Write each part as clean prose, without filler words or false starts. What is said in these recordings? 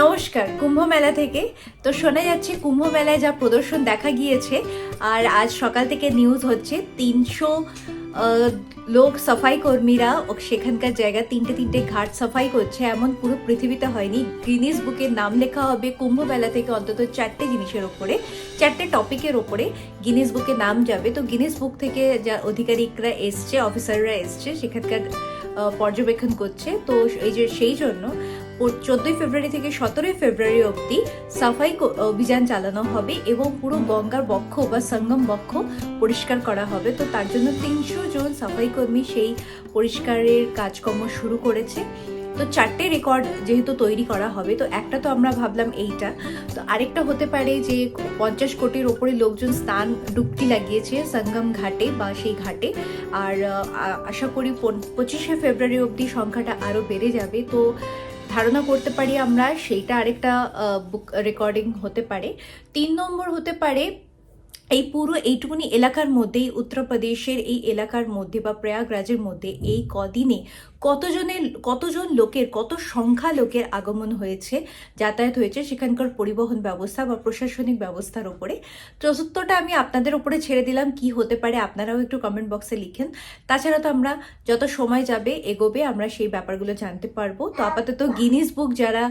নমস্কার। কুম্ভ মেলা থেকে তো শোনা যাচ্ছে কুম্ভ মেলায় যা প্রদর্শন দেখা গিয়েছে, আর আজ সকাল থেকে নিউজ হচ্ছে 300 লোক সাফাই কর্মীরা সেখানকার জায়গা তিনটে ঘাট সাফাই করছে। এমন পুরো পৃথিবীতে হয়নি। গিনিস বুকের নাম লেখা হবে কুম্ভ মেলা থেকে অন্তত 4টে জিনিসের ওপরে, 4টে টপিকের ওপরে গিনিস বুকে নাম যাবে। তো গিনিস বুক থেকে যা আধিকারিকরা এসছে, অফিসাররা এসছে, সেখানকার পর্যবেক্ষণ করছে। তো এই যে সেই জন্য 14 ফেব্রুয়ারি থেকে 17 ফেব্রুয়ারি অবধি সাফাই অভিযান চালানো হবে এবং পুরো গঙ্গার বক্ষ বা সঙ্গম বক্ষ পরিষ্কার করা হবে। তো তার জন্য 300 জন সাফাই কর্মী সেই পরিষ্কারের কাজকর্ম শুরু করেছে। তো 4টে রেকর্ড যেহেতু তৈরি করা হবে, তো একটা তো আমরা ভাবলাম এইটা, তো আরেকটা হতে পারে যে 50 কোটির ওপরে লোকজন স্নান ডুবকি লাগিয়েছে সঙ্গম ঘাটে বা সেই ঘাটে। আর আশা করি 25শে ফেব্রুয়ারি অবধি সংখ্যাটা আরও বেড়ে যাবে। তো ধারণা করতে পারি আমরা সেইটা আরেকটা বুক রেকর্ডিং হতে পারে। 3 নম্বর হতে পারে এই পুরো এইটুকুনি এলাকার মধ্যেই, উত্তরপ্রদেশের এই এলাকার মধ্যে বা প্রয়াগরাজের মধ্যে এই কদিনে কতজন লোকের, কত সংখ্যা লোকের আগমন হয়েছে, যাতায়াত হয়েছে সেখানকার পরিবহন ব্যবস্থা বা প্রশাসনিক ব্যবস্থার উপরে। চতুর্থটা আমি আপনাদের উপরে ছেড়ে দিলাম, কি হতে পারে আপনারাও একটু কমেন্ট বক্সে লিখেন। তাছাড়া তো আমরা যত সময় যাবে এগোবে আমরা সেই ব্যাপারগুলো জানতে পারবো। তো আপাতত গিনিস বুক যারা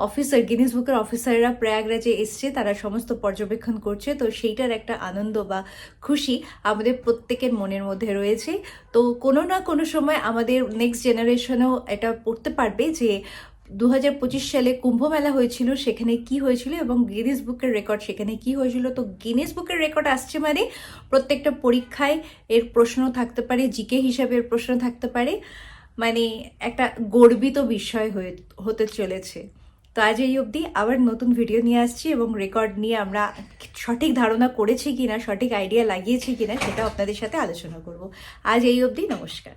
অফিসার, গিনিস বুকের অফিসাররা প্রয়াগরাজে এসছে, তারা সমস্ত পর্যবেক্ষণ করছে। তো সেইটার একটা আনন্দ বা খুশি আমাদের প্রত্যেকের মনের মধ্যে রয়েছে। তো কোনো না কোনো সময় আমাদের নেক্সট জেনারেশনও এটা পড়তে পারবে যে 2025 সালে কুম্ভ মেলা হয়েছিল, সেখানে কি হয়েছিল এবং গিনিস বুকের রেকর্ড সেখানে কি হয়েছিল। তো গিনিস বুকের রেকর্ড আসছে মানে প্রত্যেকটা পরীক্ষায় এর প্রশ্ন থাকতে পারে, জিকে হিসাবে এর প্রশ্ন থাকতে পারে, মানে একটা গর্বিত বিষয় হতে চলেছে। তো আজ এই অবধি, আবার নতুন ভিডিও নিয়ে আসছি এবং রেকর্ড নিয়ে আমরা সঠিক ধারণা করেছি কিনা, সঠিক আইডিয়া লাগিয়েছি কিনা সেটা আপনাদের সাথে আলোচনা করব। আজ এই অবধি, নমস্কার।